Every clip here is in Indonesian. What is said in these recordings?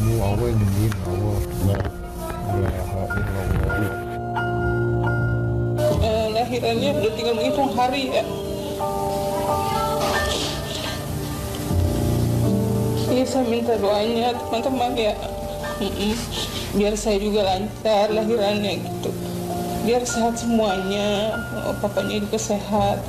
Allah yang nyembuhin, Allah. La ilaha illallah. Lahirannya udah tinggal menghitung hari ya. Iya, saya minta doanya teman-teman ya. Biar saya juga lancar lahirannya gitu. Biar sehat semuanya, papanya juga sehat.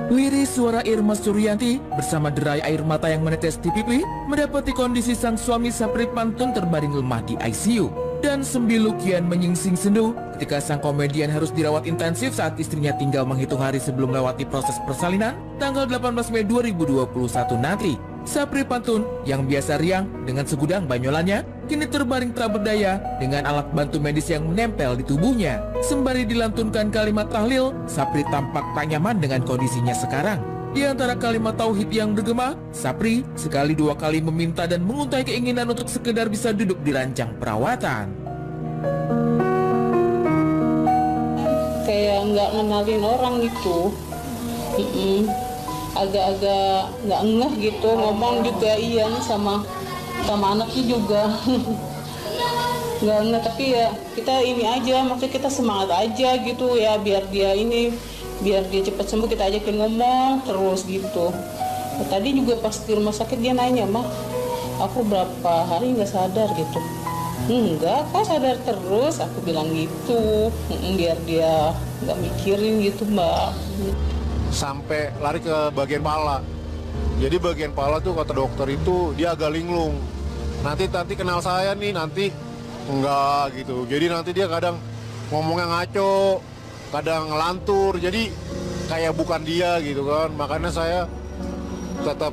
Liris suara Irma Suryanti bersama derai air mata yang menetes di pipi mendapati kondisi sang suami Sapri Pantun terbaring lemah di ICU. Dan sembilu kian menyingsing sendu ketika sang komedian harus dirawat intensif saat istrinya tinggal menghitung hari sebelum melewati proses persalinan tanggal 18 Mei 2021 nanti. Sapri Pantun yang biasa riang dengan segudang banyolannya kini terbaring tak berdaya dengan alat bantu medis yang menempel di tubuhnya. Sembari dilantunkan kalimat tahlil, Sapri tampak tak nyaman dengan kondisinya sekarang. Di antara kalimat tauhid yang bergema, Sapri sekali dua kali meminta dan menguntai keinginan untuk sekedar bisa duduk di ranjang perawatan. Kayak nggak ngenalin orang gitu. Agak-agak nggak ngeh gitu, ngomong juga iya sama anaknya juga. Nggak ngeh, tapi ya kita ini aja, maksudnya kita semangat aja gitu ya, biar dia cepat sembuh, kita ajakin ngomong terus gitu. Tadi juga pas di rumah sakit dia nanya, "Mah, aku berapa hari nggak sadar gitu." "Enggak, kok sadar terus," aku bilang gitu. Biar dia nggak mikirin gitu, Mbak. Sampai lari ke bagian pala. Jadi bagian pala tuh kata dokter itu dia agak linglung. Nanti kenal saya nih, nanti enggak gitu. Jadi nanti dia kadang ngomongnya ngaco, kadang ngelantur. Jadi kayak bukan dia gitu kan. Makanya saya tetap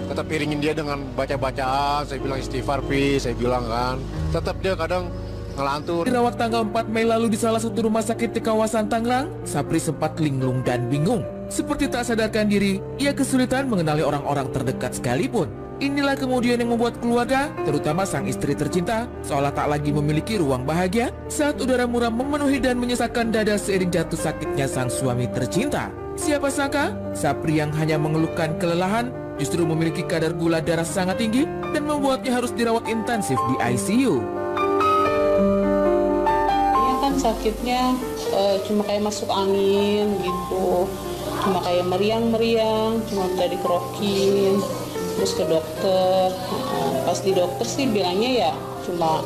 tetap iringin dia dengan baca-bacaan. Saya bilang istighfar, saya bilang kan. Tetap dia kadang ngelantur. Dirawat tanggal 4 Mei lalu di salah satu rumah sakit di kawasan Tangerang, Sapri sempat linglung dan bingung. Seperti tak sadarkan diri, ia kesulitan mengenali orang-orang terdekat sekalipun. Inilah kemudian yang membuat keluarga, terutama sang istri tercinta, seolah tak lagi memiliki ruang bahagia saat udara murah memenuhi dan menyesakkan dada seiring jatuh sakitnya sang suami tercinta. Siapa sangka, Sapri yang hanya mengeluhkan kelelahan justru memiliki kadar gula darah sangat tinggi dan membuatnya harus dirawat intensif di ICU. Sakitnya cuma kayak masuk angin gitu, cuma kayak meriang, cuma udah dikerokin, terus ke dokter. Pas di dokter sih bilangnya ya cuma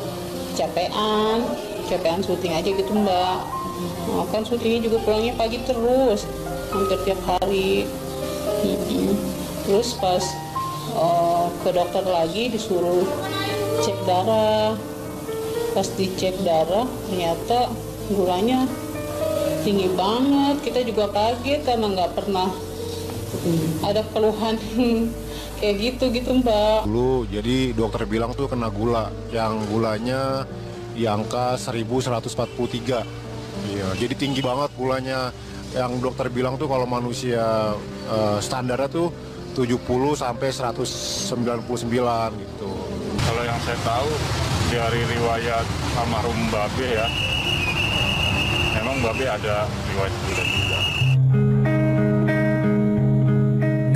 capean syuting aja gitu, Mbak. Kan syutingnya juga pulangnya pagi terus, hampir tiap hari. Terus pas ke dokter lagi disuruh cek darah. Pas dicek darah ternyata gulanya tinggi banget. Kita juga kaget karena nggak pernah ada keluhan kayak gitu Mbak. Dulu jadi dokter bilang tuh kena gula yang gulanya di angka 1143. Iya, jadi tinggi banget gulanya. Yang dokter bilang tuh kalau manusia standarnya tuh 70 sampai 199 gitu. Kalau yang saya tahu dari riwayat almarhum Babe ya, memang Babe ada riwayat gula juga.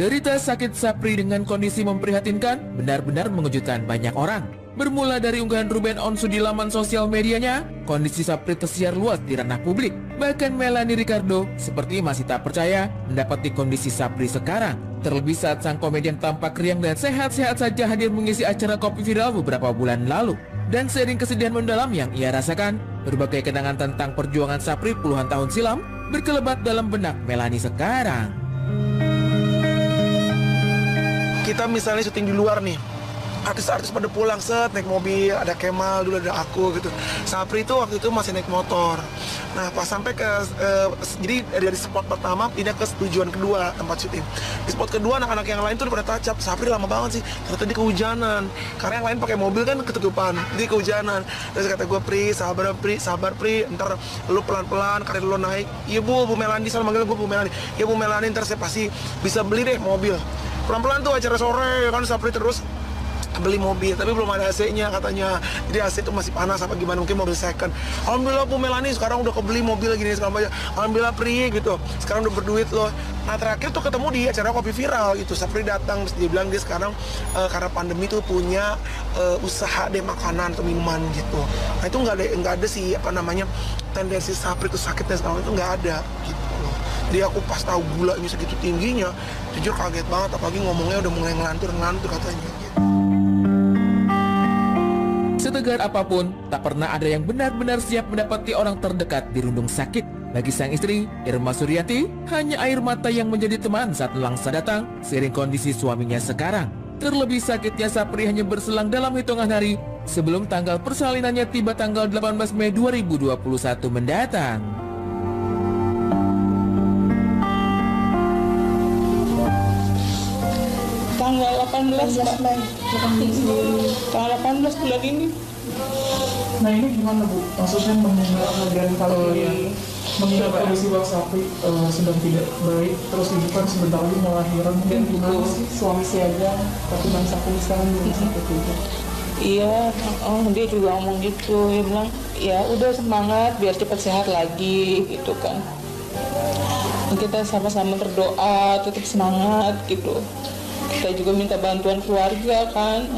Derita sakit Sapri dengan kondisi memprihatinkan benar-benar mengejutkan banyak orang. Bermula dari unggahan Ruben Onsu di laman sosial medianya, kondisi Sapri tersiar luas di ranah publik. Bahkan Melanie Ricardo seperti masih tak percaya mendapati kondisi Sapri sekarang. Terlebih saat sang komedian tampak riang dan sehat-sehat saja hadir mengisi acara Kopi Viral beberapa bulan lalu. Dan seiring kesedihan mendalam yang ia rasakan, berbagai kenangan tentang perjuangan Sapri puluhan tahun silam berkelebat dalam benak Melanie sekarang. Kita misalnya syuting di luar nih, artis-artis pada pulang naik mobil, ada Kemal dulu, ada aku gitu. Sapri itu waktu itu masih naik motor. Nah pas sampai ke jadi dari spot pertama pindah ke tujuan kedua tempat syuting. Di spot kedua anak-anak yang lain tuh udah pada tacap, Sapri lama banget sih. Ternyata dia kehujanan karena yang lain pakai mobil kan ketutupan, dia kehujanan. Terus kata gue, sabar Pri, ntar lu pelan-pelan karir lu naik. Iya Bu Melani, selalu manggil gue Bu Melani. Iya Bu Melani, ntar saya pasti bisa beli deh mobil. Pelan-pelan tuh acara sore kan Sapri terus beli mobil, tapi belum ada AC-nya katanya. Jadi AC itu masih panas apa gimana, mungkin mobil second. Alhamdulillah Bu Melani sekarang udah kebeli mobil gini segala macam. Alhamdulillah Pri gitu. Sekarang udah berduit loh. Nah terakhir tuh ketemu di acara kopi viral gitu. Sapri datang terus dia bilang dia sekarang karena pandemi tuh punya usaha deh makanan atau minuman gitu. Nah itu nggak ada sih apa namanya tendensi Sapri tuh sakit dan segala itu nggak ada gitu. Jadi aku pas tahu gulanya segitu tingginya, jujur kaget banget. Apalagi ngomongnya udah mulai ngelantur katanya. Gitu. Setegar apapun, tak pernah ada yang benar-benar siap mendapati orang terdekat dirundung sakit. Bagi sang istri, Irma Suryanti, hanya air mata yang menjadi teman saat Langsa datang, seiring kondisi suaminya sekarang. Terlebih sakitnya Sapri hanya berselang dalam hitungan hari sebelum tanggal persalinannya tiba tanggal 18 Mei 2021 mendatang. Tanggal 18 Mei. Tanggal 18 bulan ini. Nah ini gimana Bu? Maksudnya mengingat dan kalau mengingat kondisi Bang Sapri sedang tidak baik, terus ibu kan sebentar lagi melahirkan, dan gimana sih suami siaga tapi Bang Sapri sekarang belum sakit juga? Iya, dia juga ngomong gitu, dia bilang ya udah semangat biar cepat sehat lagi gitu kan. Kita sama-sama berdoa, tetap semangat gitu. Kita juga minta bantuan keluarga kan.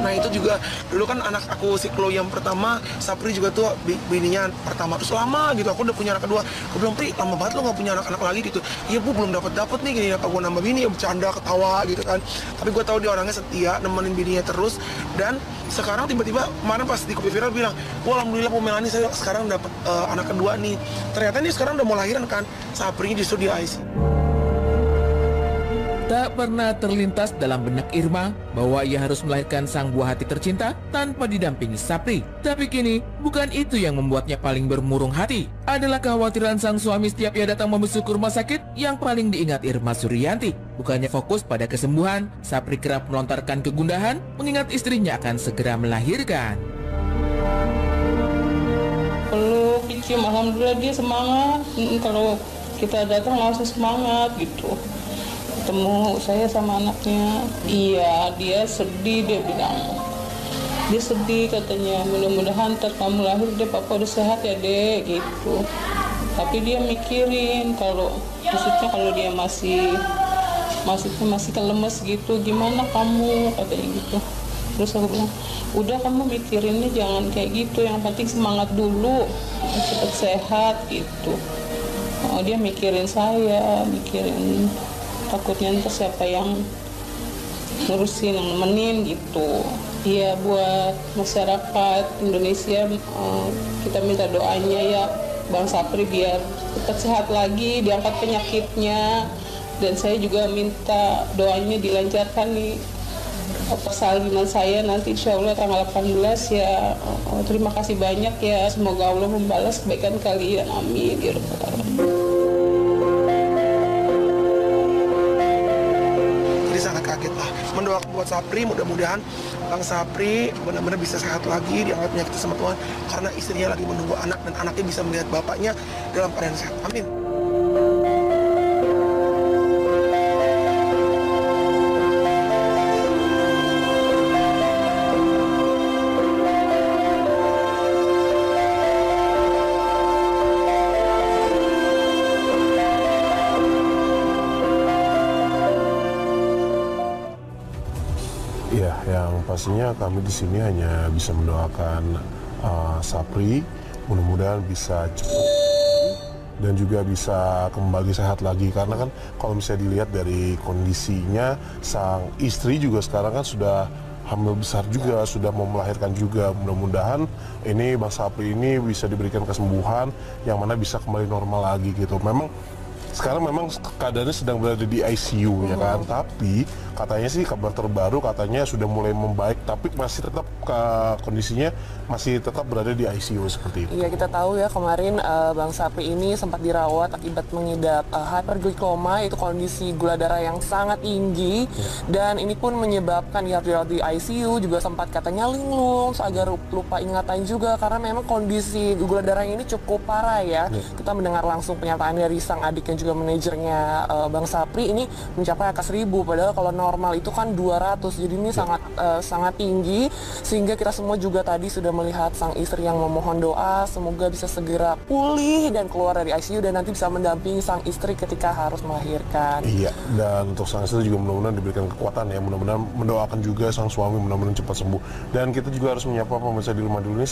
Nah itu juga dulu kan anak aku si Chloe yang pertama, Sapri juga tuh bininya pertama terus lama gitu. Aku udah punya anak kedua, aku bilang Pri lama banget lo nggak punya anak-anak lagi gitu. Iya Bu belum dapat nih gini, apa gue nambah bini ya bercanda ketawa gitu kan. Tapi gue tahu dia orangnya setia, nemenin bininya terus. Dan sekarang tiba-tiba kemarin pas di kopi viral bilang, wah alhamdulillah Bu Melani saya sekarang dapat anak kedua nih. Ternyata ini sekarang udah mau lahiran kan, Sapri justru di ICU. Tak pernah terlintas dalam benak Irma bahwa ia harus melahirkan sang buah hati tercinta tanpa didampingi Sapri. Tapi kini, bukan itu yang membuatnya paling bermurung hati. Adalah kekhawatiran sang suami setiap ia datang membesuk ke rumah sakit yang paling diingat Irma Suryanti. Bukannya fokus pada kesembuhan, Sapri kerap melontarkan kegundahan mengingat istrinya akan segera melahirkan. Peluk, cium, alhamdulillah dia semangat. Kalau kita datang langsung semangat gitu. Ketemu saya sama anaknya, iya dia sedih, dia bilang dia sedih katanya, mudah-mudahan ntar kamu lahir deh papa udah sehat ya dek gitu. Tapi dia mikirin kalau maksudnya kalau dia masih lemes gitu, gimana kamu katanya gitu. Terus aku bilang udah kamu mikirinnya jangan kayak gitu, yang penting semangat dulu cepat sehat gitu. Oh, dia mikirin saya, mikirin takutnya ntar siapa yang ngurusin, yang nemenin gitu. Iya buat masyarakat Indonesia kita minta doanya ya Bang Sapri biar cepat sehat lagi, diangkat penyakitnya. Dan saya juga minta doanya dilancarkan nih persalinan saya nanti insya Allah tanggal 18 ya. Terima kasih banyak ya, semoga Allah membalas kebaikan kalian, amin ya rabbal alamin. Sangat kaget lah. Mendoakan buat Sapri, mudah-mudahan Bang Sapri benar-benar bisa sehat lagi, diangkat penyakit sama Tuhan, karena istrinya lagi menunggu anak dan anaknya bisa melihat bapaknya dalam keadaan sehat. Amin. Iya, yang pastinya kami di sini hanya bisa mendoakan Sapri, mudah-mudahan bisa cepat dan juga bisa kembali sehat lagi. Karena kan kalau misalnya dilihat dari kondisinya, sang istri juga sekarang kan sudah hamil besar juga, sudah mau melahirkan juga. Mudah-mudahan ini Bang Sapri ini bisa diberikan kesembuhan yang mana bisa kembali normal lagi gitu. Sekarang memang keadaannya sedang berada di ICU ya kan, tapi katanya sih kabar terbaru katanya sudah mulai membaik, tapi masih tetap kondisinya masih tetap berada di ICU seperti itu. Iya, kita tahu ya kemarin Bang Sapri ini sempat dirawat akibat mengidap hyperglikoma, itu kondisi gula darah yang sangat tinggi dan ini pun menyebabkan dia dirawat di ICU, juga sempat katanya linglung, agak lupa ingatan juga karena memang kondisi gula darah ini cukup parah ya. Kita mendengar langsung pernyataan dari sang adik yang juga juga manajernya Bang Sapri ini mencapai angka 1000, padahal kalau normal itu kan 200. Jadi ini sangat tinggi, sehingga kita semua juga tadi sudah melihat sang istri yang memohon doa semoga bisa segera pulih dan keluar dari ICU dan nanti bisa mendampingi sang istri ketika harus melahirkan. Iya, dan untuk sang istri juga mudah-mudahan diberikan kekuatan ya, mudah-mudahan mendoakan juga sang suami mudah-mudahan cepat sembuh. Dan kita juga harus menyapa pemirsa di rumah dulu nih.